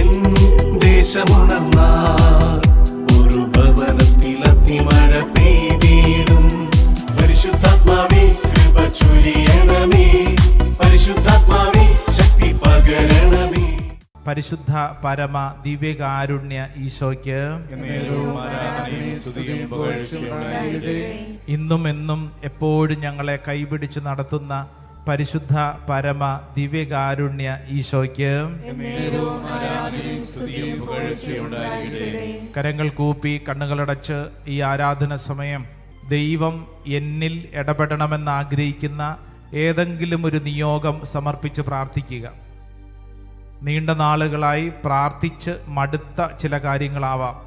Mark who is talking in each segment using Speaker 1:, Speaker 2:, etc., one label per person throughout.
Speaker 1: N ദേശമുണർന്നാൽ ഒരു ഭവനത്തിൽ അഗ്നിമഴ പെയ്തിടും. പരിശുദ്ധാത്മാവേ കൃപ ചൊരിയണമേ, പരിശുദ്ധാത്മാവേ ശക്തി പകരണമേ.
Speaker 2: പരിശുദ്ധ പരമ ദിവ്യകാരുണ്യ ഈശോയ്ക്ക് ഇന്നും എന്നും എപ്പോഴും ഞങ്ങളെ കൈപിടിച്ച് നടത്തുന്ന പരിശുദ്ധ പരമ ദിവ്യകാരുണ്യ ഈശോയ്ക്ക് കരങ്ങൾ കൂപ്പി കണ്ണുകളടച്ച് ഈ ആരാധന സമയം ദൈവം എന്നിൽ ഇടപെടണമെന്ന് ആഗ്രഹിക്കുന്ന ഏതെങ്കിലും ഒരു നിയോഗം സമർപ്പിച്ച് പ്രാർത്ഥിക്കുക. നീണ്ട നാളുകളായി പ്രാർത്ഥിച്ച് മടുത്ത ചില കാര്യങ്ങളാവാം.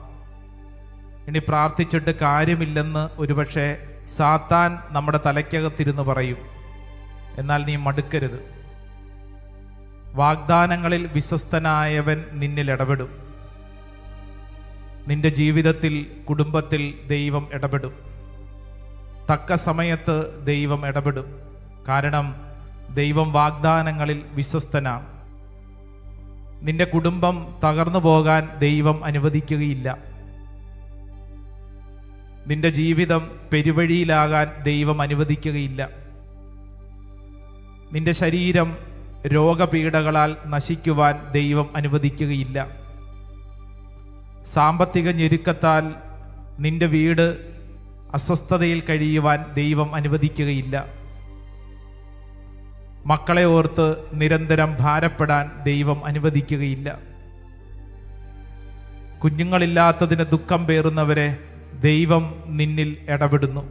Speaker 2: ഇനി പ്രാർത്ഥിച്ചിട്ട് കാര്യമില്ലെന്ന് ഒരുപക്ഷെ സാത്താൻ നമ്മുടെ തലയ്ക്കകത്തിരുന്ന് പറയും. എന്നാൽ നീ മടുക്കരുത്. വാഗ്ദാനങ്ങളിൽ വിശ്വസ്തനായവൻ നിന്നിൽ ഇടപെടും. നിന്റെ ജീവിതത്തിൽ, കുടുംബത്തിൽ ദൈവം ഇടപെടും. തക്ക സമയത്ത് ദൈവം ഇടപെടും. കാരണം ദൈവം വാഗ്ദാനങ്ങളിൽ വിശ്വസ്തനാണ്. നിന്റെ കുടുംബം തകർന്നു പോകാൻ ദൈവം അനുവദിക്കുകയില്ല. നിന്റെ ജീവിതം പെരുവഴിയിലാകാൻ ദൈവം അനുവദിക്കുകയില്ല. നിന്റെ ശരീരം രോഗപീഠകളാൽ നശിക്കുവാൻ ദൈവം അനുവദിക്കുകയില്ല. സാമ്പത്തിക ഞെരുക്കത്താൽ നിന്റെ വീട് അസ്വസ്ഥതയിൽ കഴിയുവാൻ ദൈവം അനുവദിക്കുകയില്ല. മക്കളെ ഓർത്ത് നിരന്തരം ഭാരപ്പെടാൻ ദൈവം അനുവദിക്കുകയില്ല. കുഞ്ഞുങ്ങളില്ലാത്തതിന് ദുഃഖം പേറുന്നവരെ ദൈവം നിന്നിൽ ഇടപെടുന്നു.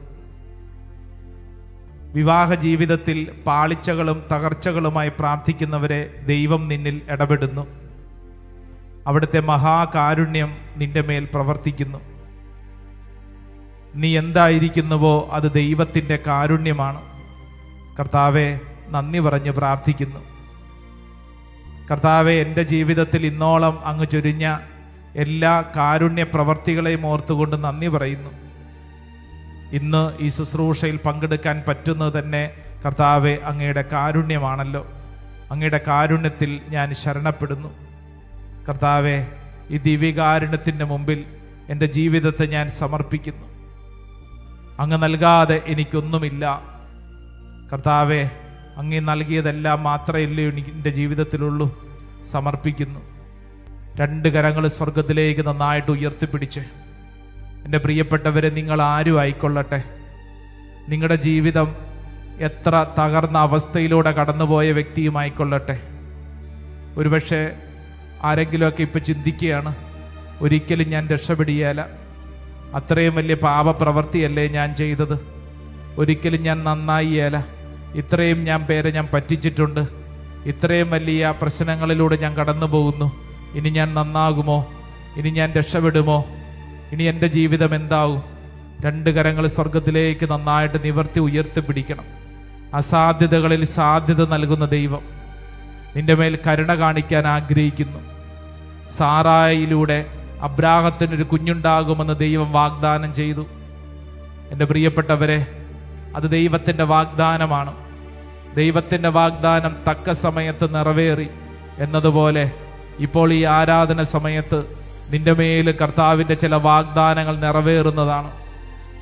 Speaker 2: വിവാഹ ജീവിതത്തിൽ പാളിച്ചകളും തകർച്ചകളുമായി പ്രാർത്ഥിക്കുന്നവരെ ദൈവം നിന്നിൽ ഇടപെടുന്നു. അവിടുത്തെ മഹാകാരുണ്യം നിന്റെ മേൽ പ്രവർത്തിക്കുന്നു. നീ എന്തായിരിക്കുന്നുവോ അത് ദൈവത്തിൻ്റെ കാരുണ്യമാണ്. കർത്താവെ, നന്ദി പറഞ്ഞ് പ്രാർത്ഥിക്കുന്നു. കർത്താവെ, എൻ്റെ ജീവിതത്തിൽ ഇന്നോളം അങ്ങ് ചൊരിഞ്ഞ എല്ലാ കാരുണ്യ പ്രവർത്തികളെയും ഓർത്തുകൊണ്ട് നന്ദി പറയുന്നു. ഇന്ന് ഈ ശുശ്രൂഷയിൽ പങ്കെടുക്കാൻ പറ്റുന്നത് തന്നെ കർത്താവെ അങ്ങയുടെ കാരുണ്യമാണല്ലോ. അങ്ങയുടെ കാരുണ്യത്തിൽ ഞാൻ ശരണപ്പെടുന്നു. കർത്താവെ, ഈ ദിവ്യകാരുണ്യത്തിൻ്റെ മുമ്പിൽ എൻ്റെ ജീവിതത്തെ ഞാൻ സമർപ്പിക്കുന്നു. അങ്ങ് നൽകാതെ എനിക്കൊന്നുമില്ല. കർത്താവെ, അങ്ങ് നൽകിയതെല്ലാം മാത്രമല്ലേ എൻ്റെ ജീവിതത്തിലുള്ളൂ. സമർപ്പിക്കുന്നു. രണ്ട് കരങ്ങൾ സ്വർഗത്തിലേക്ക് നന്നായിട്ട് ഉയർത്തിപ്പിടിച്ച് എൻ്റെ പ്രിയപ്പെട്ടവരെ, നിങ്ങൾ ആരും ആയിക്കൊള്ളട്ടെ, നിങ്ങളുടെ ജീവിതം എത്ര തകർന്ന അവസ്ഥയിലൂടെ കടന്നുപോയ വ്യക്തിയുമായിക്കൊള്ളട്ടെ, ഒരുപക്ഷെ ആരെങ്കിലുമൊക്കെ ഇപ്പം ചിന്തിക്കുകയാണ്, ഒരിക്കലും ഞാൻ രക്ഷപ്പെടുകയില്ല, അത്രയും വലിയ പാപപ്രവൃത്തിയല്ലേ ഞാൻ ചെയ്തത്, ഒരിക്കലും ഞാൻ നന്നായില്ല, ഇത്രയും പേരെ ഞാൻ പറ്റിച്ചിട്ടുണ്ട്, ഇത്രയും വലിയ പ്രശ്നങ്ങളിലൂടെ ഞാൻ കടന്നു പോകുന്നു, ഇനി ഞാൻ നന്നാകുമോ, ഇനി ഞാൻ രക്ഷപ്പെടുമോ, ഇനി എൻ്റെ ജീവിതം എന്താവും? രണ്ട് കരങ്ങൾ സ്വർഗത്തിലേക്ക് നന്നായിട്ട് നിവർത്തി ഉയർത്തിപ്പിടിക്കണം. അസാധ്യതകളിൽ സാധ്യത നൽകുന്ന ദൈവം നിന്റെ മേൽ കരുണ കാണിക്കാൻ ആഗ്രഹിക്കുന്നു. സാറായിലൂടെ അബ്രാഹത്തിനൊരു കുഞ്ഞുണ്ടാകുമെന്ന് ദൈവം വാഗ്ദാനം ചെയ്തു. എൻ്റെ പ്രിയപ്പെട്ടവരെ, അത് ദൈവത്തിൻ്റെ വാഗ്ദാനമാണ്. ദൈവത്തിൻ്റെ വാഗ്ദാനം തക്ക സമയത്ത് നിറവേറി എന്നതുപോലെ ഇപ്പോൾ ഈ ആരാധന സമയത്ത് നിന്റെ മേൽ കർത്താവിൻ്റെ ചില വാഗ്ദാനങ്ങൾ നിറവേറുന്നതാണ്.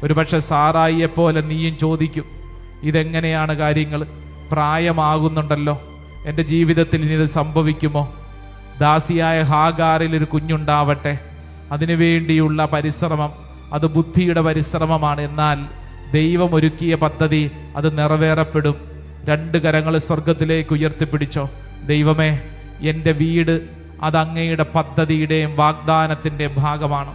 Speaker 2: ഒരുപക്ഷെ സാറായിയെപ്പോലെ നീയും ചോദിക്കും, ഇതെങ്ങനെയാണ് കാര്യങ്ങൾ? പ്രായമാകുന്നുണ്ടല്ലോ, എൻ്റെ ജീവിതത്തിൽ ഇനി ഇത് സംഭവിക്കുമോ? ദാസിയായ ഹാഗാറിൽ ഒരു കുഞ്ഞുണ്ടാവട്ടെ, അതിനുവേണ്ടിയുള്ള പരിശ്രമം അത് ബുദ്ധിയുടെ പരിശ്രമമാണ്. എന്നാൽ ദൈവം ഒരുക്കിയ പദ്ധതി അത് നിറവേറപ്പെടും. രണ്ട് കരങ്ങൾ സ്വർഗത്തിലേക്ക് ഉയർത്തിപ്പിടിച്ചോ. ദൈവമേ, എൻ്റെ വീട് അത് അങ്ങയുടെ പദ്ധതിയുടെയും വാഗ്ദാനത്തിൻ്റെയും ഭാഗമാണ്.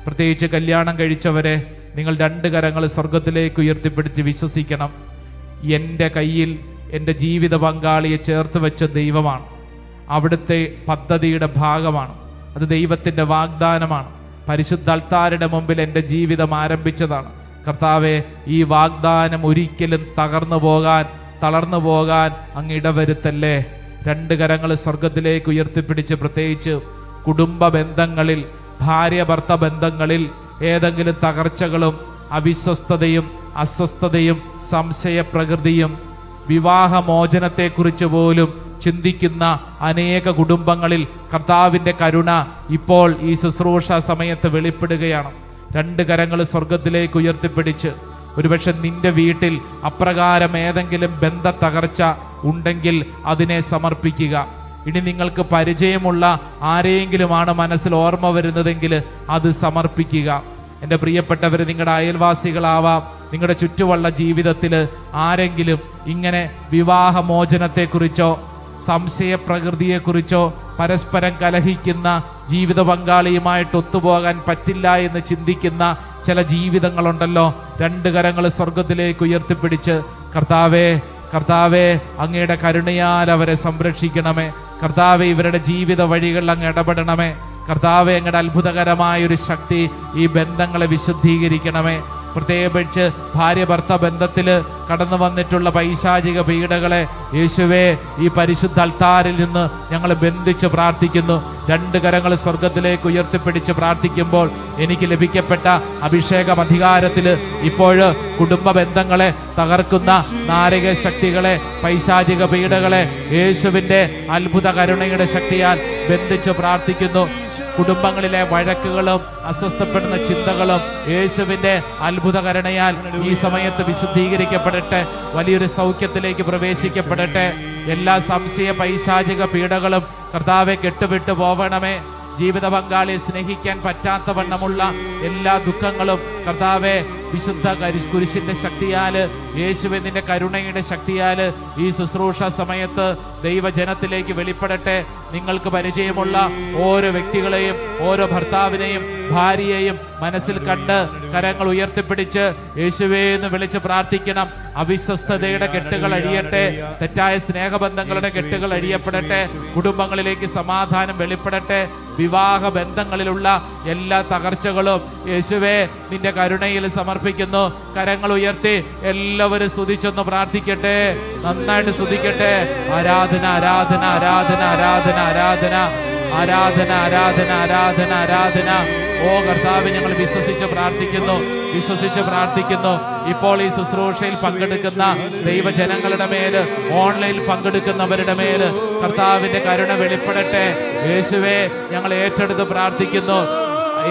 Speaker 2: പ്രത്യേകിച്ച് കല്യാണം കഴിച്ചവരെ, നിങ്ങൾ രണ്ട് കരങ്ങൾ സ്വർഗത്തിലേക്ക് ഉയർത്തിപ്പിടിച്ച് വിശ്വസിക്കണം. എൻ്റെ കയ്യിൽ എൻ്റെ ജീവിത പങ്കാളിയെ ചേർത്ത് വെച്ച ദൈവമാണ്. അവിടുത്തെ പദ്ധതിയുടെ ഭാഗമാണ്. അത് ദൈവത്തിൻ്റെ വാഗ്ദാനമാണ്. പരിശുദ്ധ അൾത്താരുടെ മുമ്പിൽ എൻ്റെ ജീവിതം ആരംഭിച്ചതാണ്. കർത്താവെ, ഈ വാഗ്ദാനം ഒരിക്കലും തളർന്നു പോകാൻ അങ്ങ് ഇടവരുത്തല്ലേ. രണ്ട് കരങ്ങൾ സ്വർഗത്തിലേക്ക് ഉയർത്തിപ്പിടിച്ച് പ്രത്യേകിച്ച് കുടുംബ ബന്ധങ്ങളിൽ, ഭാര്യ ഭർത്ത ബന്ധങ്ങളിൽ ഏതെങ്കിലും തകർച്ചകളും അവിശ്വസ്തതയും അസ്വസ്ഥതയും സംശയ പ്രകൃതിയും വിവാഹമോചനത്തെക്കുറിച്ച് പോലും ചിന്തിക്കുന്ന അനേക കുടുംബങ്ങളിൽ കർത്താവിൻ്റെ കരുണ ഇപ്പോൾ ഈ ശുശ്രൂഷ സമയത്ത് വെളിപ്പെടുകയാണ്. 2 കരങ്ങൾ സ്വർഗത്തിലേക്ക് ഉയർത്തിപ്പിടിച്ച്, ഒരുപക്ഷെ നിന്റെ വീട്ടിൽ അപ്രകാരം ഏതെങ്കിലും ബന്ധ തകർച്ച ഉണ്ടെങ്കിൽ അതിനെ സമർപ്പിക്കുക. ഇനി നിങ്ങൾക്ക് പരിചയമുള്ള ആരെയെങ്കിലുമാണ് മനസ്സിൽ ഓർമ്മ വരുന്നതെങ്കിൽ അത് സമർപ്പിക്കുക. എൻ്റെ പ്രിയപ്പെട്ടവർ, നിങ്ങളുടെ അയൽവാസികളാവാം, നിങ്ങളുടെ ചുറ്റുമുള്ള ജീവിതത്തിൽ ആരെങ്കിലും ഇങ്ങനെ വിവാഹമോചനത്തെക്കുറിച്ചോ സംശയപ്രകൃതിയെക്കുറിച്ചോ പരസ്പരം കലഹിക്കുന്ന ജീവിത പങ്കാളിയുമായിട്ട് ഒത്തുപോകാൻ പറ്റില്ല എന്ന് ചിന്തിക്കുന്ന ചില ജീവിതങ്ങളുണ്ടല്ലോ. 2 കരങ്ങൾ സ്വർഗത്തിലേക്ക് ഉയർത്തിപ്പിടിച്ച്, കർത്താവേ, കർത്താവേ, അങ്ങയുടെ കരുണയാൽ അവരെ സംരക്ഷിക്കണമേ. കർത്താവേ, ഇവരുടെ ജീവിത വഴികളിൽ അങ്ങ് ഇടപെടണമേ. കർത്താവേ, അങ്ങയുടെ അത്ഭുതകരമായൊരു ശക്തി ഈ ബന്ധങ്ങളെ വിശുദ്ധീകരിക്കണമേ. പ്രത്യേകിച്ച് ഭാര്യ ഭർത്ത ബന്ധത്തിൽ കടന്നു വന്നിട്ടുള്ള പൈശാചിക പീഡകളെ യേശുവേ, ഈ പരിശുദ്ധ അൾത്താരിൽ നിന്ന് ഞങ്ങൾ ബന്ധിച്ച് പ്രാർത്ഥിക്കുന്നു. 2 കരങ്ങൾ സ്വർഗത്തിലേക്ക് ഉയർത്തിപ്പിടിച്ച് പ്രാർത്ഥിക്കുമ്പോൾ എനിക്ക് ലഭിക്കപ്പെട്ട അഭിഷേകം അധികാരത്തിൽ ഇപ്പോൾ കുടുംബ ബന്ധങ്ങളെ തകർക്കുന്ന നാരക ശക്തികളെ, പൈശാചിക പീഡകളെ യേശുവിൻ്റെ അത്ഭുത കരുണയുടെ ശക്തിയാൽ ബന്ധിച്ച് പ്രാർത്ഥിക്കുന്നു. കുടുംബങ്ങളിലെ വഴക്കുകളും അസ്വസ്ഥപ്പെടുന്ന ചിന്തകളും യേശുവിൻ്റെ അത്ഭുത കരുണയാൽ ഈ സമയത്ത് വിശുദ്ധീകരിക്കപ്പെടട്ടെ. വലിയൊരു സൗഖ്യത്തിലേക്ക് പ്രവേശിക്കപ്പെടട്ടെ. എല്ലാ സംശയ പൈശാചിക പീഡകളും കർത്താവെ കെട്ടുവിട്ടു പോവണമേ. ജീവിത പങ്കാളിയെ സ്നേഹിക്കാൻ പറ്റാത്ത വണ്ണമുള്ള എല്ലാ ദുഃഖങ്ങളും കർത്താവെ വിശുദ്ധ കുരിശിന്റെ ശക്തിയാല്, യേശുവിന്റെ കരുണയുടെ ശക്തിയാല് ഈ ശുശ്രൂഷ സമയത്ത് ദൈവജനത്തിലേക്ക് വെളിപ്പെടട്ടെ. നിങ്ങൾക്ക് പരിചയമുള്ള ഓരോ വ്യക്തികളെയും, ഓരോ ഭർത്താവിനെയും ഭാര്യയെയും മനസ്സിൽ കണ്ട് കരങ്ങൾ ഉയർത്തിപ്പിടിച്ച് യേശുവേ എന്ന് വിളിച്ച് പ്രാർത്ഥിക്കണം. അവിശ്വസ്തതയുടെ കെട്ടുകൾ അഴിയട്ടെ. തെറ്റായ സ്നേഹബന്ധങ്ങളുടെ കെട്ടുകൾ അഴിയപ്പെടട്ടെ. കുടുംബങ്ങളിലേക്ക് സമാധാനം വെളിപ്പെടട്ടെ. വിവാഹ ബന്ധങ്ങളിലുള്ള എല്ലാ തകർച്ചകളും യേശുവേ നിന്റെ കരുണയിൽ സമർപ്പിക്കുന്നു. കരങ്ങൾ ഉയർത്തി എല്ലാവരും സ്തുതിച്ചൊന്ന് പ്രാർത്ഥിക്കട്ടെ. നന്നായിട്ട് സ്തുതിക്കട്ടെ. ആരാധന, ആരാധന, ആരാധന, ആരാധന, ആരാധന, ആരാധന, ആരാധന, ആരാധന, ആരാധന. ഓ കർത്താവേ, ഞങ്ങൾ വിശ്വസിച്ച് പ്രാർത്ഥിക്കുന്നു, വിശ്വസിച്ച് പ്രാർത്ഥിക്കുന്നു. ഇപ്പോൾ ഈ ശുശ്രൂഷയിൽ പങ്കെടുക്കുന്ന ദൈവജനങ്ങളുടെ മേല്, ഓൺലൈനിൽ പങ്കെടുക്കുന്നവരുടെ മേല് കർത്താവിന്റെ കരുണ വെളിപ്പെടട്ടെ. യേശുവേ, ഞങ്ങൾ ഏറ്റെടുത്ത് പ്രാർത്ഥിക്കുന്നു.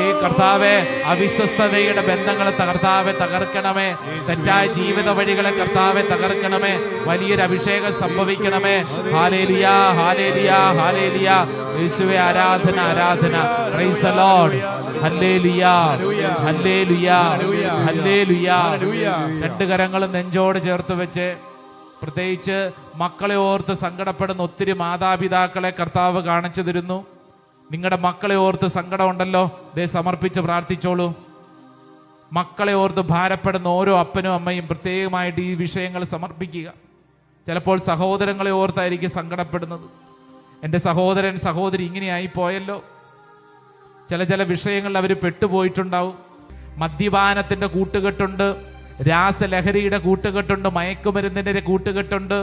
Speaker 2: ഈ കർത്താവെ, അവിശ്വസ്തതയുടെ ബന്ധങ്ങളെ കർത്താവെ തകർക്കണമേ. തെറ്റായ ജീവിത വഴികളെ കർത്താവെ തകർക്കണമേ. വലിയൊരു അഭിഷേകം സംഭവിക്കണമേ. Hallelujah, hallelujah, hallelujah. യേശുവേ, ആരാധന, ആരാധന. Praise the Lord. Hallelujah, hallelujah, hallelujah. 2 കരങ്ങളും നെഞ്ചോട് ചേർത്ത് വെച്ച്, പ്രത്യേകിച്ച് മക്കളെ ഓർത്ത് സങ്കടപ്പെടുന്ന ഒത്തിരി മാതാപിതാക്കളെ കർത്താവ് കാണിച്ചു തരുന്നു. നിങ്ങളുടെ മക്കളെ ഓർത്ത് സങ്കടമുണ്ടല്ലോ, ദേ സമർപ്പിച്ച് പ്രാർത്ഥിച്ചോളൂ. മക്കളെ ഓർത്ത് ഭാരപ്പെടുന്ന ഓരോ അപ്പനും അമ്മയും പ്രത്യേകമായിട്ട് ഈ വിഷയങ്ങൾ സമർപ്പിക്കുക. ചിലപ്പോൾ സഹോദരങ്ങളെ ഓർത്തായിരിക്കും സങ്കടപ്പെടുന്നത്. എൻ്റെ സഹോദരൻ സഹോദരി ഇങ്ങനെയായി പോയല്ലോ. ചില വിഷയങ്ങളിൽ അവർ പെട്ടുപോയിട്ടുണ്ടാവും. മദ്യപാനത്തിൻ്റെ കൂട്ടുകെട്ടുണ്ട്, രാസലഹരിയുടെ കൂട്ടുകെട്ടുണ്ട്, മയക്കുമരുന്നിൻ്റെ കൂട്ടുകെട്ടുണ്ട്.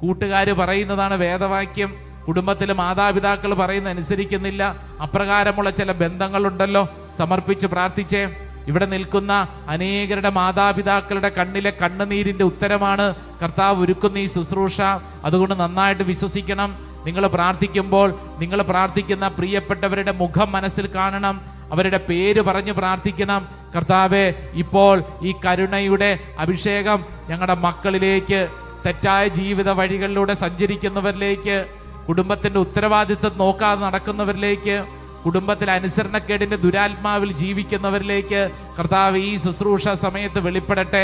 Speaker 2: കൂട്ടുകാർ പറയുന്നതാണ് വേദവാക്യം, കുടുംബത്തിലെ മാതാപിതാക്കൾ പറയുന്ന അനുസരിക്കുന്നില്ല. അപ്രകാരമുള്ള ചില ബന്ധങ്ങളുണ്ടല്ലോ. സമർപ്പിച്ച് പ്രാർത്ഥിച്ചേ. ഇവിടെ നിൽക്കുന്ന അനേകരുടെ മാതാപിതാക്കളുടെ കണ്ണിലെ കണ്ണുനീരിന്റെ ഉത്തരമാണ് കർത്താവ് ഒരുക്കുന്ന ഈ ശുശ്രൂഷ. അതുകൊണ്ട് നന്നായിട്ട് വിശ്വസിക്കണം. നിങ്ങൾ പ്രാർത്ഥിക്കുമ്പോൾ നിങ്ങൾ പ്രാർത്ഥിക്കുന്ന പ്രിയപ്പെട്ടവരുടെ മുഖം മനസ്സിൽ കാണണം. അവരുടെ പേര് പറഞ്ഞ് പ്രാർത്ഥിക്കണം. കർത്താവേ, ഇപ്പോൾ ഈ കരുണയുടെ അഭിഷേകം ഞങ്ങളുടെ മക്കളിലേക്ക്, തെറ്റായ ജീവിത വഴികളിലൂടെ സഞ്ചരിക്കുന്നവരിലേക്ക്, കുടുംബത്തിന്റെ ഉത്തരവാദിത്വം നോക്കാതെ നടക്കുന്നവരിലേക്ക്, കുടുംബത്തിൽ അനുസരണക്കേടിന്റെ ദുരാത്മാവിൽ ജീവിക്കുന്നവരിലേക്ക് കർത്താവ് ഈ ശുശ്രൂഷ സമയത്ത് വെളിപ്പെടട്ടെ.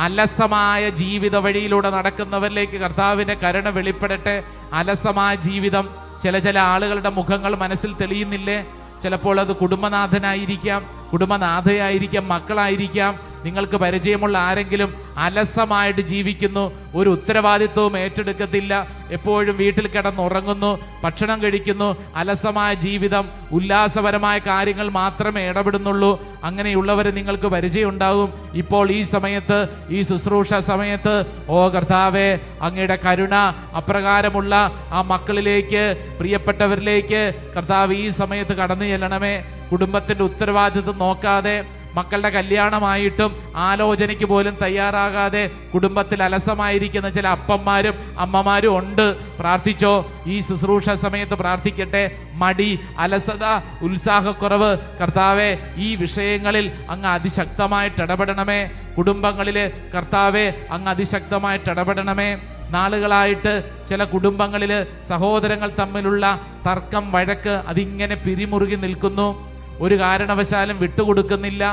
Speaker 2: അലസമായ ജീവിത വഴിയിലൂടെ നടക്കുന്നവരിലേക്ക് കർത്താവിന്റെ കരുണ വെളിപ്പെടട്ടെ. അലസമായ ജീവിതം, ചില ആളുകളുടെ മുഖങ്ങൾ മനസ്സിൽ തെളിയുന്നില്ലേ? ചിലപ്പോൾ അത് കുടുംബനാഥനായിരിക്കാം, കുടുംബനാഥയായിരിക്കാം, മക്കളായിരിക്കാം. നിങ്ങൾക്ക് പരിചയമുള്ള ആരെങ്കിലും അലസമായിട്ട് ജീവിക്കുന്നു, ഒരു ഉത്തരവാദിത്വവും ഏറ്റെടുക്കത്തില്ല, എപ്പോഴും വീട്ടിൽ കിടന്നുറങ്ങുന്നു, ഭക്ഷണം കഴിക്കുന്നു, അലസമായ ജീവിതം, ഉല്ലാസപരമായ കാര്യങ്ങൾ മാത്രമേ ഇടപെടുന്നുള്ളൂ. അങ്ങനെയുള്ളവർ നിങ്ങൾക്ക് പരിചയം ഉണ്ടാകും. ഇപ്പോൾ ഈ സമയത്ത്, ഈ ശുശ്രൂഷ സമയത്ത്, ഓ കർത്താവേ, അങ്ങയുടെ കരുണ അപ്രകാരമുള്ള ആ മക്കളിലേക്ക്, പ്രിയപ്പെട്ടവരിലേക്ക് കർത്താവ് ഈ സമയത്ത് കടന്നു ചെല്ലണമേ. കുടുംബത്തിന്റെ ഉത്തരവാദിത്വം നോക്കാതെ, മക്കളുടെ കല്യാണമായിട്ടും ആലോചനയ്ക്ക് പോലും തയ്യാറാകാതെ കുടുംബത്തിൽ അലസമായിരിക്കുന്ന ചില അപ്പന്മാരും അമ്മമാരും ഉണ്ട്. പ്രാർത്ഥിച്ചോ. ഈ ശുശ്രൂഷ സമയത്ത് പ്രാർത്ഥിക്കട്ടെ. മടി, അലസത, ഉത്സാഹക്കുറവ്, കർത്താവെ ഈ വിഷയങ്ങളിൽ അങ്ങ് അതിശക്തമായിട്ട് ഇടപെടണമേ. കുടുംബങ്ങളില് കർത്താവെ അങ്ങ് അതിശക്തമായിട്ട് ഇടപെടണമേ. നാളുകളായിട്ട് ചില കുടുംബങ്ങളിൽ സഹോദരങ്ങൾ തമ്മിലുള്ള തർക്കം, വഴക്ക് അതിങ്ങനെ പിരിമുറുകി നിൽക്കുന്നു. ഒരു കാരണവശാലും വിട്ടുകൊടുക്കുന്നില്ല.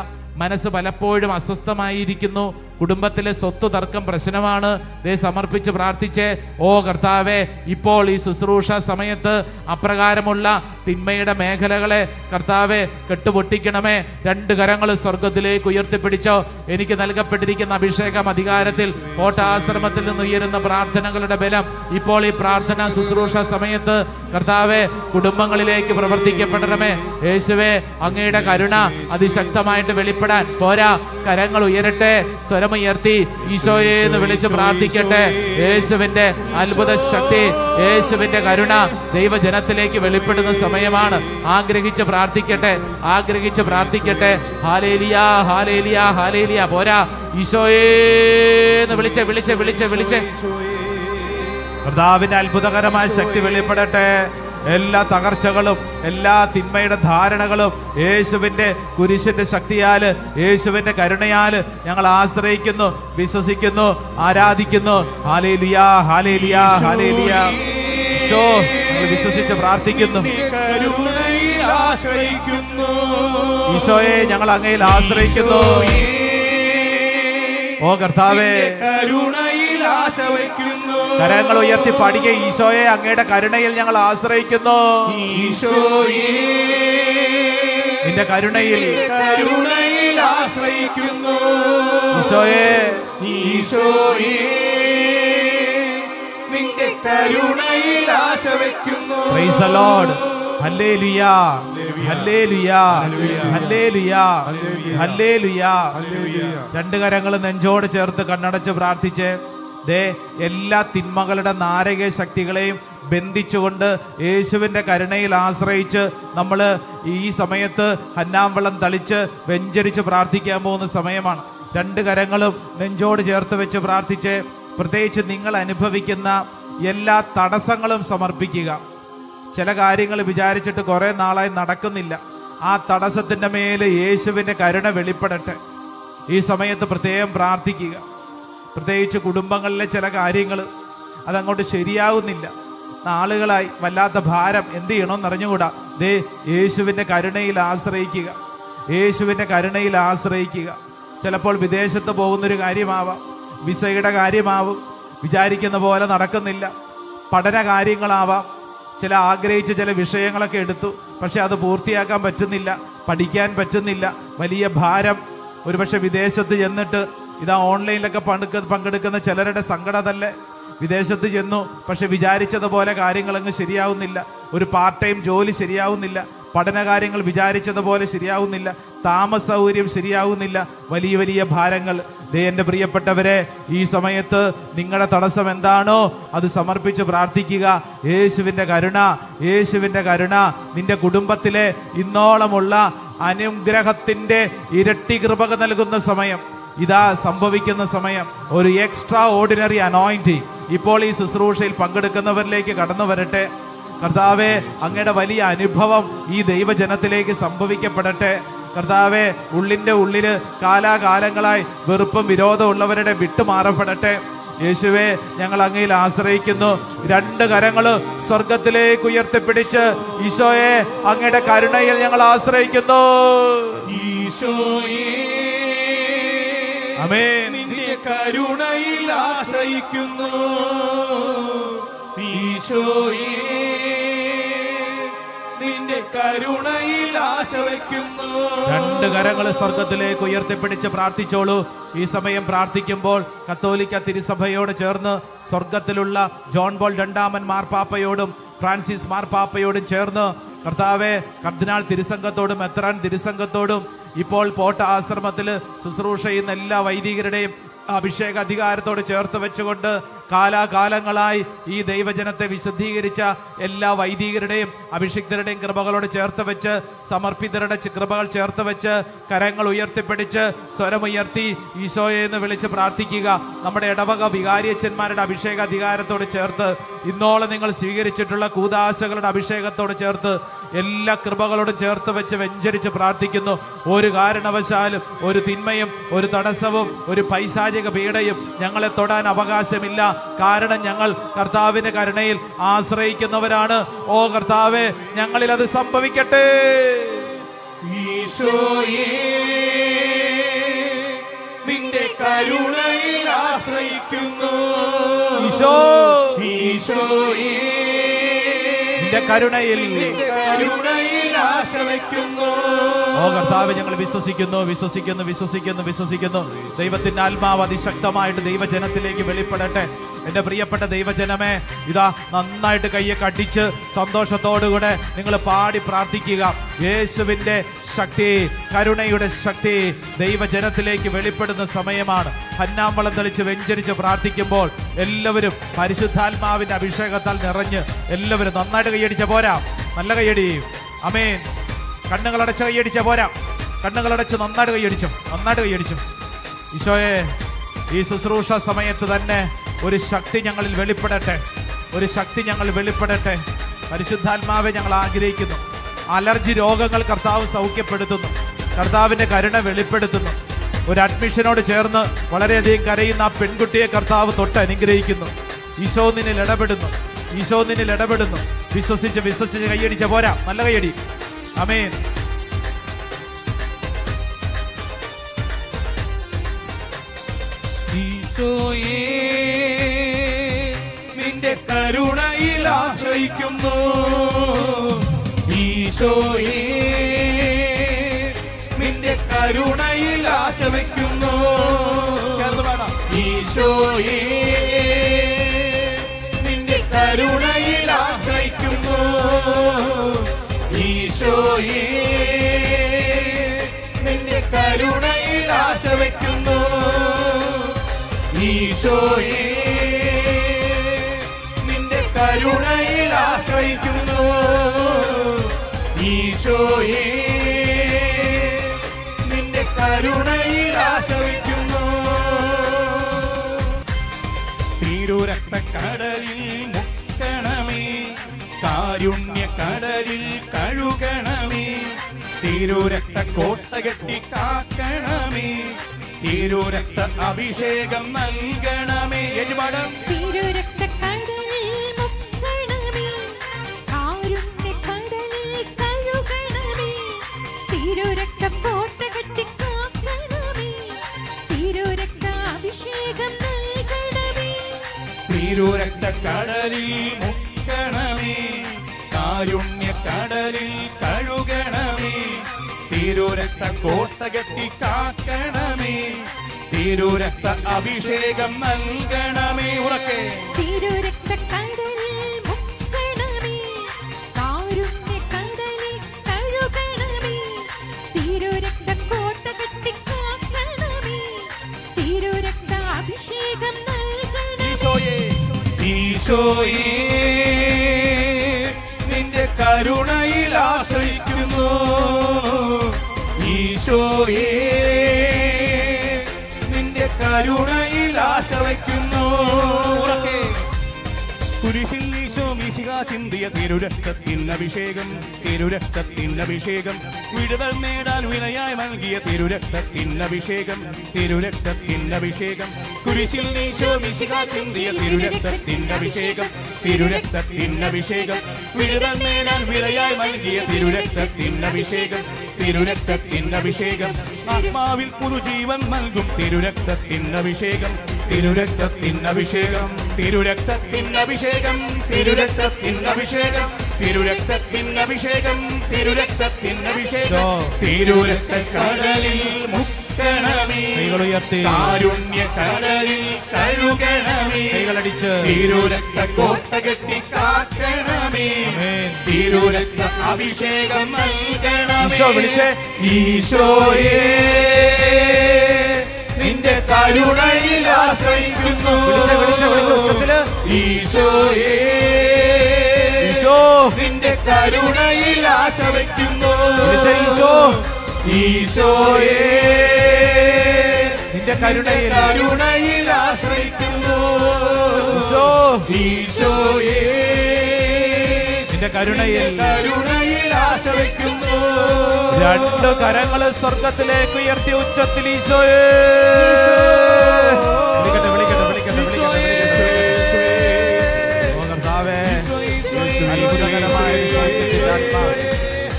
Speaker 2: മനസ്സ് പലപ്പോഴും അസ്വസ്ഥമായിരിക്കുന്നു. കുടുംബത്തിലെ സ്വത്ത് തർക്കം പ്രശ്നമാണ്. ദേ സമർപ്പിച്ച് പ്രാർത്ഥിച്ചേ. ഓ കർത്താവെ, ഇപ്പോൾ ഈ ശുശ്രൂഷ സമയത്ത് അപ്രകാരമുള്ള തിന്മയുടെ മേഖലകളെ കർത്താവെ കെട്ടുപൊട്ടിക്കണമേ. 2 കരങ്ങൾ സ്വർഗത്തിലേക്ക് ഉയർത്തിപ്പിടിച്ചോ. എനിക്ക് നൽകപ്പെട്ടിരിക്കുന്ന അഭിഷേകം അധികാരത്തിൽ കോട്ടാശ്രമത്തിൽ നിന്ന് ഉയരുന്ന പ്രാർത്ഥനകളുടെ ബലം ഇപ്പോൾ ഈ പ്രാർത്ഥന ശുശ്രൂഷ സമയത്ത് കർത്താവെ കുടുംബങ്ങളിലേക്ക് പ്രവർത്തിക്കപ്പെടണമേ. യേശുവേ, അങ്ങയുടെ കരുണ അതിശക്തമായിട്ട് വെളിപ്പെടാൻ പോരാ. കരങ്ങൾ ഉയരട്ടെ, സ്വരമുയർത്തി ഈശോയെ എന്ന് വിളിച്ച് പ്രാർത്ഥിക്കട്ടെ. യേശുവിന്റെ അത്ഭുത ശക്തി, യേശുവിന്റെ കരുണ ദൈവജനത്തിലേക്ക് വെളിപ്പെടുന്ന സമയമാണ്. ആഗ്രഹിച്ച് പ്രാർത്ഥിക്കട്ടെ, ആഗ്രഹിച്ച് പ്രാർത്ഥിക്കട്ടെ. Hallelujah, hallelujah, hallelujah. പോരാ, ഈശോയെ എന്ന് വിളിച്ച് വിളിച്ച് വിളിച്ച് വിളിച്ച്
Speaker 3: കർത്താവിന്റെ അത്ഭുതകരമായ ശക്തി വെളിപ്പെടട്ടെ. എല്ലാ തകർച്ചകളും, എല്ലാ തിന്മയുടെ ധാരണകളും യേശുവിന്റെ കുരിശിന്റെ ശക്തിയാല്, യേശുവിന്റെ കരുണയാല് ഞങ്ങൾ ആശ്രയിക്കുന്നു, വിശ്വസിക്കുന്നു, ആരാധിക്കുന്നു. Hallelujah, hallelujah, hallelujah. ഈശോ, ഞങ്ങൾ വിശ്വസിച്ച് പ്രാർത്ഥിക്കുന്നു. ഈശോയെ, ഞങ്ങൾ അങ്ങയിൽ ആശ്രയിക്കുന്നു. ഓ കർത്താവേ, കരങ്ങൾ ഉയർത്തി പാടുക. ഈശോയെ, അങ്ങയുടെ കരുണയിൽ ഞങ്ങൾ ആശ്രയിക്കുന്നു. നിന്റെ കരുണയിൽ ആശ്രയിക്കുന്നു. ഈശോയെ, നിന്റെ കരുണയിൽ ആശ വയ്ക്കുന്നു. Praise the Lord. Hallelujah, hallelujah, hallelujah, hallelujah. 2 കരങ്ങൾ നെഞ്ചോട് ചേർത്ത് കണ്ണടച്ച് പ്രാർത്ഥിച്ച് ദേ എല്ലാ തിന്മകളുടെ നാരക ശക്തികളെയും ബന്ധിച്ചുകൊണ്ട് യേശുവിൻ്റെ കരുണയിൽ ആശ്രയിച്ച് നമ്മൾ ഈ സമയത്ത് ഹന്നാമ്പളം തളിച്ച് വെഞ്ചരിച്ച് പ്രാർത്ഥിക്കാൻ പോകുന്ന സമയമാണ്. 2 കരങ്ങളും നെഞ്ചോട് ചേർത്ത് വെച്ച് പ്രാർത്ഥിച്ച് പ്രത്യേകിച്ച് നിങ്ങൾ അനുഭവിക്കുന്ന എല്ലാ തടസ്സങ്ങളും സമർപ്പിക്കുക. ചില കാര്യങ്ങൾ വിചാരിച്ചിട്ട് കുറേ നാളായി നടക്കുന്നില്ല. ആ തടസ്സത്തിൻ്റെ മേൽ യേശുവിൻ്റെ കരുണ വെളിപ്പെടട്ടെ. ഈ സമയത്ത് പ്രത്യേകം പ്രാർത്ഥിക്കുക. പ്രത്യേകിച്ച് കുടുംബങ്ങളിലെ ചില കാര്യങ്ങൾ അതങ്ങോട്ട് ശരിയാവുന്നില്ല. നാളുകളായി വല്ലാത്ത ഭാരം, എന്ത് ചെയ്യണമെന്ന് അറിഞ്ഞുകൂടാ. ദേ യേശുവിൻ്റെ കരുണയിൽ ആശ്രയിക്കുക, യേശുവിൻ്റെ കരുണയിൽ ആശ്രയിക്കുക. ചിലപ്പോൾ വിദേശത്ത് പോകുന്നൊരു കാര്യമാവാം, വിസയുടെ കാര്യമാവും, വിചാരിക്കുന്ന പോലെ നടക്കുന്നില്ല. പഠന കാര്യങ്ങളാവാം, ചില ആഗ്രഹിച്ച ചില വിഷയങ്ങളൊക്കെ എടുത്തു, പക്ഷെ അത് പൂർത്തിയാക്കാൻ പറ്റുന്നില്ല, പഠിക്കാൻ പറ്റുന്നില്ല, വലിയ ഭാരം. ഒരുപക്ഷെ വിദേശത്ത് ചെന്നിട്ട് ഇതാ ഓൺലൈനിലൊക്കെ പങ്കെടുക്കുന്ന ചിലരുടെ സങ്കടതല്ലേ. വിദേശത്ത് ചെന്നു, പക്ഷെ വിചാരിച്ചതുപോലെ കാര്യങ്ങളങ്ങ് ശരിയാവുന്നില്ല. ഒരു പാർട്ട് ടൈം ജോലി ശരിയാവുന്നില്ല, പഠനകാര്യങ്ങൾ വിചാരിച്ചതുപോലെ ശരിയാവുന്നില്ല, താമസ സൗകര്യം ശരിയാവുന്നില്ല, വലിയ വലിയ ഭാരങ്ങൾ. ദേ എൻ്റെ പ്രിയപ്പെട്ടവരെ, ഈ സമയത്ത് നിങ്ങളുടെ തടസ്സം എന്താണോ അത് സമർപ്പിച്ച് പ്രാർത്ഥിക്കുക. യേശുവിൻ്റെ കരുണ, യേശുവിൻ്റെ കരുണ നിന്റെ കുടുംബത്തിലെ ഇന്നോളമുള്ള അനുഗ്രഹത്തിൻ്റെ ഇരട്ടി കൃപ നൽകുന്ന സമയം ഇതാ സംഭവിക്കുന്ന സമയം. ഒരു എക്സ്ട്രാ ഓർഡിനറി അനോയിന്റിങ് ഇപ്പോൾ ഈ ശുശ്രൂഷയിൽ പങ്കെടുക്കുന്നവരിലേക്ക് കടന്നു വരട്ടെ. കർത്താവെ, അങ്ങയുടെ വലിയ അനുഭവം ഈ ദൈവജനത്തിലേക്ക് സംഭവിക്കപ്പെടട്ടെ. കർത്താവെ, ഉള്ളിൻ്റെ ഉള്ളില് കാലാകാലങ്ങളായി വെറുപ്പും വിരോധം ഉള്ളവരുടെ വിട്ടുമാറപ്പെടട്ടെ. യേശുവേ, ഞങ്ങൾ അങ്ങയിൽ ആശ്രയിക്കുന്നു. 2 കരങ്ങള് സ്വർഗത്തിലേക്ക് ഉയർത്തിപ്പിടിച്ച് ഈശോയെ, അങ്ങയുടെ കരുണയിൽ ഞങ്ങൾ ആശ്രയിക്കുന്നു. ഈശോയെ, ആമേൻ. നിന്റെ കരുണയിൽ ആശ്രയിക്കുന്നു. ഈശോയെ, നിന്റെ കരുണയിൽ ആശ വയ്ക്കുന്നു. 2 കരങ്ങൾ സ്വർഗത്തിലേക്ക് ഉയർത്തിപ്പിടിച്ച് പ്രാർത്ഥിച്ചോളൂ. ഈ സമയം പ്രാർത്ഥിക്കുമ്പോൾ കത്തോലിക്ക തിരുസഭയോട് ചേർന്ന് സ്വർഗത്തിലുള്ള ജോൺ പോൾ 2 മാർപ്പാപ്പയോടും ഫ്രാൻസിസ് മാർപ്പാപ്പയോടും ചേർന്ന് കർത്താവെ, കർദിനാൾ തിരുസംഘത്തോടും മെത്രാൻ തിരുസംഘത്തോടും ഇപ്പോൾ പോട്ട ആശ്രമത്തിൽ ശുശ്രൂഷ ചെയ്യുന്ന എല്ലാ വൈദികരുടെയും അഭിഷേക അധികാരത്തോട് ചേർത്ത് വെച്ചുകൊണ്ട് കാലാകാലങ്ങളായി ഈ ദൈവജനത്തെ വിശുദ്ധീകരിച്ച എല്ലാ വൈദികരുടെയും അഭിഷിക്തരുടെയും കൃപകളോട് ചേർത്ത് വെച്ച്, സമർപ്പിതരുടെ കൃപകൾ ചേർത്ത് വെച്ച്, കരങ്ങൾ ഉയർത്തിപ്പിടിച്ച് സ്വരമുയർത്തി ഈശോയെ എന്ന് വിളിച്ച് പ്രാർത്ഥിക്കുക. നമ്മുടെ ഇടവക വികാരിയച്ചന്മാരുടെ അഭിഷേക അധികാരത്തോട് ചേർത്ത്, ഇന്നോളം നിങ്ങൾ സ്വീകരിച്ചിട്ടുള്ള കൂദാശകളുടെ അഭിഷേകത്തോട് ചേർത്ത്, എല്ലാ കൃപകളോടും ചേർത്ത് വെച്ച് വെഞ്ചരിച്ച് പ്രാർത്ഥിക്കുന്നു. ഒരു കാരണവശാലും ഒരു തിന്മയും ഒരു തടസ്സവും ഒരു പൈശാചിക പീഡയും ഞങ്ങളെ തൊടാൻ അവകാശമില്ല. കാരണം ഞങ്ങൾ കർത്താവിന്റെ കരുണയിൽ ആശ്രയിക്കുന്നവരാണ്. ഓ കർത്താവേ, ഞങ്ങളിൽ അത് സംഭവിക്കട്ടെ.
Speaker 1: ഈശോയേ, നിന്റെ കരുണയിൽ ആശ്രയിക്കുന്നു.
Speaker 3: ഈശോ,
Speaker 1: ഈശോയേ,
Speaker 3: നിന്റെ കരുണയിൽ
Speaker 1: ആശ വയ്ക്കുന്നു.
Speaker 3: ഓ കർത്താവേ, ഞങ്ങൾ വിശ്വസിക്കുന്നു, വിശ്വസിക്കുന്നു, വിശ്വസിക്കുന്നു, വിശ്വസിക്കുന്നു. ദൈവത്തിന്റെ ആത്മാവ് അതിശക്തമായിട്ട് ദൈവജനത്തിലേക്ക് വെളിപ്പെടട്ടെ. എൻ്റെ പ്രിയപ്പെട്ട ദൈവജനമേ, ഇതാ നന്നായിട്ട് കയ്യൊക്കെ അടിച്ച് സന്തോഷത്തോടുകൂടെ നിങ്ങൾ പാടി പ്രാർത്ഥിക്കുക. യേശുവിൻ്റെ ശക്തി, കരുണയുടെ ശക്തി ദൈവജനത്തിലേക്ക് വെളിപ്പെടുന്ന സമയമാണ്. ഹന്നാമ്പളം തെളിച്ച് വെഞ്ചരിച്ച് പ്രാർത്ഥിക്കുമ്പോൾ എല്ലാവരും പരിശുദ്ധാത്മാവിൻ്റെ അഭിഷേകത്താൽ നിറഞ്ഞ് എല്ലാവരും നന്നായിട്ട് കൈയടിച്ച പോരാ, നല്ല കൈയടി. ആമേൻ. കണ്ണുകളടച്ച് കൈയടിച്ച പോരാ, കണ്ണുകളടച്ച് നന്നായിട്ട് കൈയടിച്ചു, നന്നായിട്ട് കൈയടിച്ചു. ഈശോയെ, ഈ ശുശ്രൂഷ സമയത്ത് തന്നെ ഒരു ശക്തി ഞങ്ങളിൽ വെളിപ്പെടട്ടെ, ഒരു ശക്തി ഞങ്ങൾ വെളിപ്പെടട്ടെ. പരിശുദ്ധാത്മാവെ ഞങ്ങൾ ആഗ്രഹിക്കുന്നു. അലർജി രോഗങ്ങൾ കർത്താവ് സൗഖ്യപ്പെടുത്തുന്നു, കർത്താവിൻ്റെ കരുണ വെളിപ്പെടുത്തുന്നു. ഒരു അഡ്മിഷനോട് ചേർന്ന് വളരെയധികം കരയുന്ന ആ പെൺകുട്ടിയെ കർത്താവ് തൊട്ട് അനുഗ്രഹിക്കുന്നു. ഈശോ നിന്നിൽ ഇടപെടുന്നു, ഈശോ നിന്നിൽ ഇടപെടുന്നു. വിശ്വസിച്ച് വിശ്വസിച്ച് കൈയടിച്ച പോരാ, നല്ല കൈയടി. ആമേൻ.
Speaker 1: ഈശോയേ, നിന്റെ കരുണയിൽ ആശ്രയിക്കുന്നു. ഈശോയേ, നിന്റെ കരുണയിൽ ആശ വയ്ക്കുന്നു. ഈശോയേ, നിന്റെ കരുണയിൽ ആശ്രയിക്കുന്നു. ഈശോയേ, നിന്റെ കരുണയിൽ ആശ വയ്ക്കുന്നു. ഈശോയേ, നിന്റെ കരുണയിൽ ആശ്രയിക്കുന്നു. ഈശോയേ, നിന്റെ കരുണയിൽ ആശ്രയിക്കുന്നു. തിരുരക്തക്കടലിൽ മുക്കണമേ, കാരുണ്യ കടലിൽ കഴുകണമേ. തിരുരക്ത കോട്ട കെട്ടി കാക്കണമേ, തിരുരക്ത അഭിഷേകം നൽകണമേ. യജമാനം തിരുരക്ത കടലിൽ മുക്കണമേ, കാരുണ്യ കടലിൽ കഴുകണമേ. തിരുരക്ത കോട്ട കെട്ടി കാക്കണമേ, തിരുരക്ത അഭിഷേകം നൽകണമേ. ഉറക്കെ
Speaker 4: തിരുരക്ത കടലിൽ മുക്കണമേ, കാരുണ്യ കടലിൽ കഴുകണമേ. തിരുരക്ത കോട്ട കെട്ടി കാക്കണമേ, തിരുരക്ത അഭിഷേകം നൽകണമേ.
Speaker 1: ഈശോയേ, നിന്റെ കരുണയിൽ ആശ്രയിക്കുന്നു. ഈശോയേ, നിന്റെ കരുണയിൽ ആശ വയ്ക്കുന്നു. കുരിശിൽ ഈശോ മിശിഹാ ചിന്തിയ തിരുരക്തത്തിൻ അഭിഷേകം, തിരുരക്തത്തിൻ അഭിഷേകം. വിടുതൽ നേടാൻ വിനയായി നൽകിയ തിരുരക്തത്തിൻ അഭിഷേകം, തിരുരക്തത്തിൻ അഭിഷേകം. കുരിശിൽ ഈശോ മിശിഹാ ചിന്തിയ തിരുരക്തത്തിൻ അഭിഷേകം, തിരുരക്തത്തിൻ അഭിഷേകം. വിടുതൽ നേടാൻ വിനയായി നൽകിയ തിരുരക്തത്തിൻ അഭിഷേകം, തിരുരക്തത്തിൻ അഭിഷേകം. ആത്മാവിൽ പുതുജീവൻ നൽകും തിരുരക്തത്തിൻ അഭിഷേകം, തിരുരക്തത്തിൻ അഭിഷേകം. തിരുരക്തത്തിൻ അഭിഷേകം, തിരുരക്തത്തിൻ അഭിഷേകം. തിരുരക്തത്തിൻ അഭിഷേകം, തിരുരക്തത്തിൻ അഭിഷേകം. തിരുരക്ത കടലിൽ മുക്കണമേ, കാരുണ്യ കടലിൽ കഴുകണമേ.
Speaker 3: കൈകളടിച്ച്
Speaker 1: തിരുരക്ത കോട്ട കെട്ടി കാക്കണമേ, തിരുരക്ത അഭിഷേകം നൽകണമേ.
Speaker 3: ഈശോ വിളിച്ചേ.
Speaker 1: ഈശോയേ, നിന്റെ കരുണയിൽ ആശ്രയിക്കുന്നു.
Speaker 3: വിളിച്ച ഉച്ചത്തില്
Speaker 1: ഈശോയേ,
Speaker 3: ഈശോ
Speaker 1: നിന്റെ കരുണയിൽ ആശ്രയിക്കുന്നു.
Speaker 3: ഈശോ,
Speaker 1: ഈശോയേ,
Speaker 3: നിന്റെ കരുണയിൽ
Speaker 1: ആശ്രയിക്കുന്നു.
Speaker 3: ഈശോ,
Speaker 1: ഈശോയേ,
Speaker 3: നിന്റെ കരുണയിൽ
Speaker 1: ആശ്രയിക്കുന്നു.
Speaker 3: രണ്ട് കരങ്ങള് സ്വർഗത്തിലേക്ക് ഉയർത്തി ഉച്ചത്തിൽ ഈശോയെ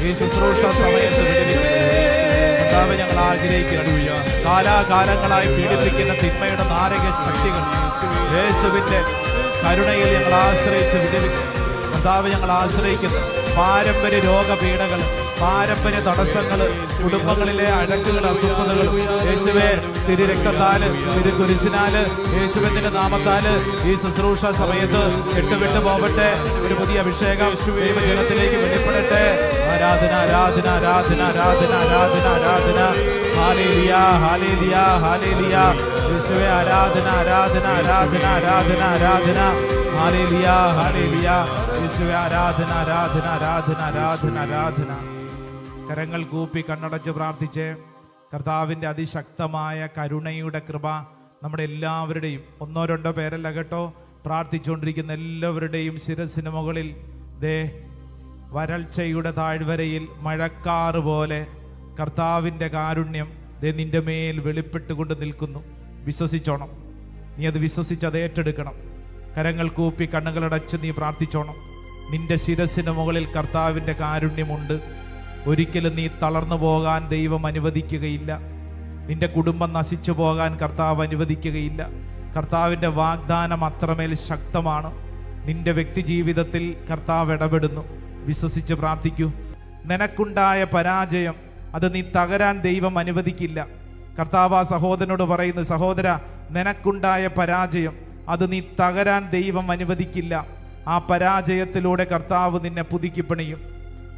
Speaker 3: ഈ ശുശ്രൂഷ സമയത്ത് കർത്താവേ, ഞങ്ങൾ ആഗ്രഹിക്കുന്നു. കാലാകാലങ്ങളായി പീഡിപ്പിക്കുന്ന തിന്മയുടെ നാരക ശക്തികൾ യേശുവിന്റെ കരുണയിൽ ഞങ്ങൾ ആശ്രയിച്ച് വിടുവിക്കുന്നു. കർത്താവ്, ഞങ്ങൾ ആശ്രയിക്കുന്നു. പാരമ്പര്യ രോഗപീഠകൾ, പാരമ്പര്യ തടസ്സങ്ങൾ, കുടുംബങ്ങളിലെ അഴക്കുകൾ, അസ്വസ്ഥതകൾ യേശുവേ തിരുരക്തത്താല്, തിരുകുരിശിനാല്, യേശുവിന്റെ നാമത്താല് ഈ ശുശ്രൂഷ സമയത്ത് വിട്ടു പോവട്ടെ. ഒരു പുതിയ അഭിഷേകം ദൈവജനത്തിലേക്ക് വെളിപ്പെടട്ടെ. ആരാധന, ആരാധന, ആരാധന, ആരാധന, ആരാധന, ആരാധന. Hallelujah, hallelujah, hallelujah. യേശുവേ ആരാധന, ആരാധന, ആരാധന, ആരാധന, ആരാധന. Hallelujah, hallelujah. യേശുവേ ആരാധന, ആരാധന, ആരാധന, ആരാധന, ആരാധന. കരങ്ങൾ കൂപ്പി കണ്ണടച്ച് പ്രാർത്ഥിച്ച് കർത്താവിൻ്റെ അതിശക്തമായ കരുണയുടെ കൃപ നമ്മുടെ എല്ലാവരുടെയും, ഒന്നോ രണ്ടോ പേരല്ല കേട്ടോ, പ്രാർത്ഥിച്ചുകൊണ്ടിരിക്കുന്ന എല്ലാവരുടെയും ശിരസിന് മുകളിൽ ദേ വരൾച്ചയുടെ താഴ്വരയിൽ മഴക്കാറ് പോലെ കർത്താവിൻ്റെ കാരുണ്യം ദേ നിന്റെ മേൽ വെളിപ്പെട്ടുകൊണ്ട് നിൽക്കുന്നു. വിശ്വസിച്ചോണം. നീ അത് വിശ്വസിച്ച് അത് ഏറ്റെടുക്കണം. കരങ്ങൾ കൂപ്പി കണ്ണുകളടച്ച് നീ പ്രാർത്ഥിച്ചോണം. നിന്റെ ശിരസിന് മുകളിൽ കർത്താവിൻ്റെ കാരുണ്യമുണ്ട്. ഒരിക്കലും നീ തളർന്നു പോകാൻ ദൈവം അനുവദിക്കുകയില്ല. നിന്റെ കുടുംബം നശിച്ചു പോകാൻ കർത്താവ് അനുവദിക്കുകയില്ല. കർത്താവിൻ്റെ വാഗ്ദാനം അത്രമേൽ ശക്തമാണ്. നിന്റെ വ്യക്തി ജീവിതത്തിൽ കർത്താവ് ഇടപെടുന്നു. വിശ്വസിച്ച് പ്രാർത്ഥിക്കൂ. നിനക്കുണ്ടായ പരാജയം അത് നീ തകരാൻ ദൈവം അനുവദിക്കില്ല. കർത്താവ് ആ സഹോദരനോട് പറയുന്നു, സഹോദര, നിനക്കുണ്ടായ പരാജയം അത് നീ തകരാൻ ദൈവം അനുവദിക്കില്ല. ആ പരാജയത്തിലൂടെ കർത്താവ് നിന്നെ പുതുക്കിപ്പണിയും.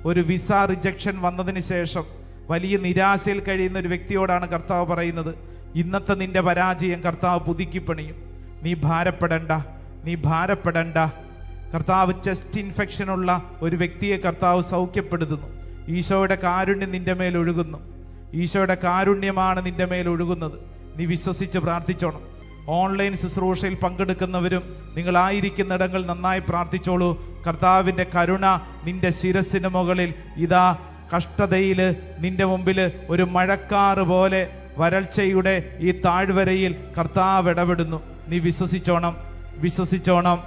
Speaker 3: ഒരു വിസ റിജക്ഷൻ വന്നതിന് ശേഷം വലിയ നിരാശയിൽ കഴിയുന്ന ഒരു വ്യക്തിയോടാണ് കർത്താവ് പറയുന്നത്, ഇന്നത്തെ നിന്റെ പരാജയം കർത്താവ് പുതുക്കിപ്പണിയും. നീ ഭാരപ്പെടണ്ട, നീ ഭാരപ്പെടണ്ട. കർത്താവ് ചെസ്റ്റ് ഇൻഫെക്ഷനുള്ള ഒരു വ്യക്തിയെ കർത്താവ് സൗഖ്യപ്പെടുത്തുന്നു. ഈശോയുടെ കാരുണ്യം നിന്റെ മേൽ ഒഴുകുന്നു. ഈശോയുടെ കാരുണ്യമാണ് നിന്റെ മേൽ ഒഴുകുന്നത്. നീ വിശ്വസിച്ച് പ്രാർത്ഥിച്ചോണം. ഓൺലൈൻ ശുശ്രൂഷയിൽ പങ്കെടുക്കുന്നവരും നിങ്ങളായിരിക്കുന്നിടങ്ങൾ നന്നായി പ്രാർത്ഥിച്ചോളൂ. കർത്താവിൻ്റെ കരുണ നിന്റെ ശിരസിന് മുകളിൽ ഇതാ കഷ്ടതയിൽ നിന്റെ മുമ്പിൽ ഒരു മഴക്കാറ് പോലെ വരൾച്ചയുടെ ഈ താഴ്വരയിൽ കർത്താവ് ഇടപെടുന്നു. നീ വിശ്വസിച്ചോണം, വിശ്വസിച്ചോണം.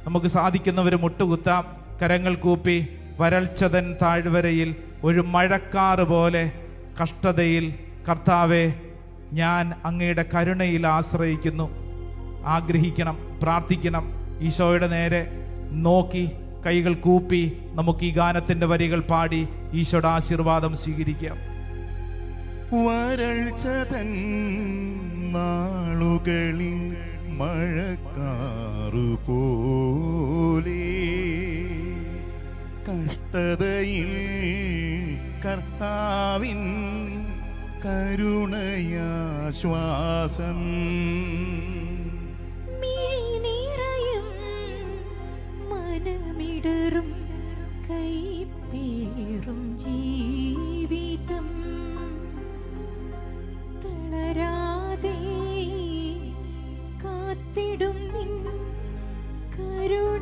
Speaker 3: നമുക്ക് സാധിക്കുന്നവർ മുട്ടുകുത്താം, കരങ്ങൾ കൂപ്പി. വരൾച്ചതൻ താഴ്വരയിൽ ഒരു മഴക്കാറ് പോലെ കഷ്ടതയിൽ കർത്താവെ, ഞാൻ അങ്ങയുടെ കരുണയിൽ ആശ്രയിക്കുന്നു. ആഗ്രഹിക്കണം, പ്രാർത്ഥിക്കണം. ഈശോയുടെ നേരെ നോക്കി കൈകൾ കൂപ്പി നമുക്ക് ഈ ഗാനത്തിൻ്റെ വരികൾ പാടി ഈശോയുടെ ആശീർവാദം സ്വീകരിക്കാം.
Speaker 1: വരൾച്ചതൻ നാളുകളിൽ മഴക്കാറു പോലെ കഷ്ടതയിൽ കർത്താവിൻ കരുണയാശ്വാസം.
Speaker 4: മിഴിനിറയും മനമിടറും കൈപ്പേറും ജീവിതം തളരാതെ കാത്തിടും നിൻ കരുണയാശ്വാസം.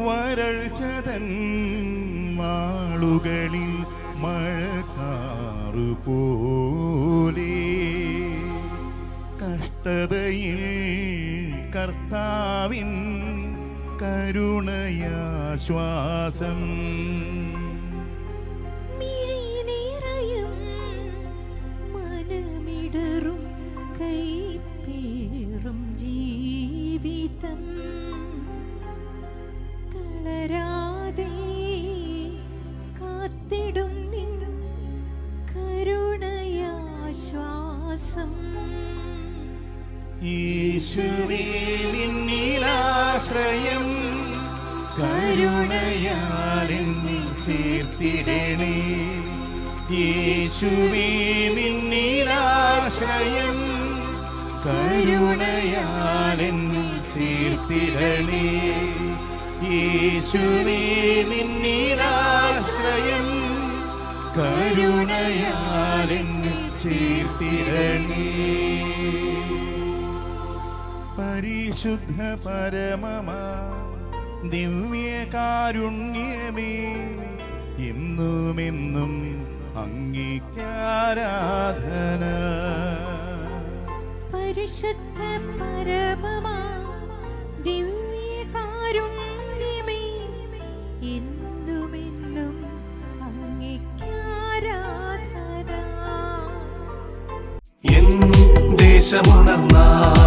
Speaker 1: വരൾച്ചതൻ നാളുകളിൽ മഴക്കാറു പോലെ കഷ്ടതയിൽ കർത്താവിൻ കരുണയാശ്വാസം.
Speaker 4: മിഴിനിറയും മനമിടറും കൈപ്പേറും ജീവിതം തളരാതെ കാത്തിടും നിൻ കരുണയാശ്വാസം.
Speaker 1: യേശുവേ നിന്നിലാശ്രയം കരുണയാൽ എന്നെ ചേർത്തിടണേ. യേശുവേ നിന്നിലാശ്രയം കരുണയാലെന്നെ ചേർത്തിടണേ യേശുവേ നിന്നിലാശ്രയം കരുണയാലെന്നെ ചേർത്തിടണേ പരിശുദ്ധ പരമമാ ദിവ്യകാരുണ്യമേ എന്നുമെന്നും അങ്ങേക്കാരാധന
Speaker 4: പരിശുദ്ധ പരമമാ ദിവ്യകാരുണ്യമേ എന്നുമെന്നും അങ്ങേക്കാരാധന.
Speaker 5: എൻ ദേശമുണർന്നാൽ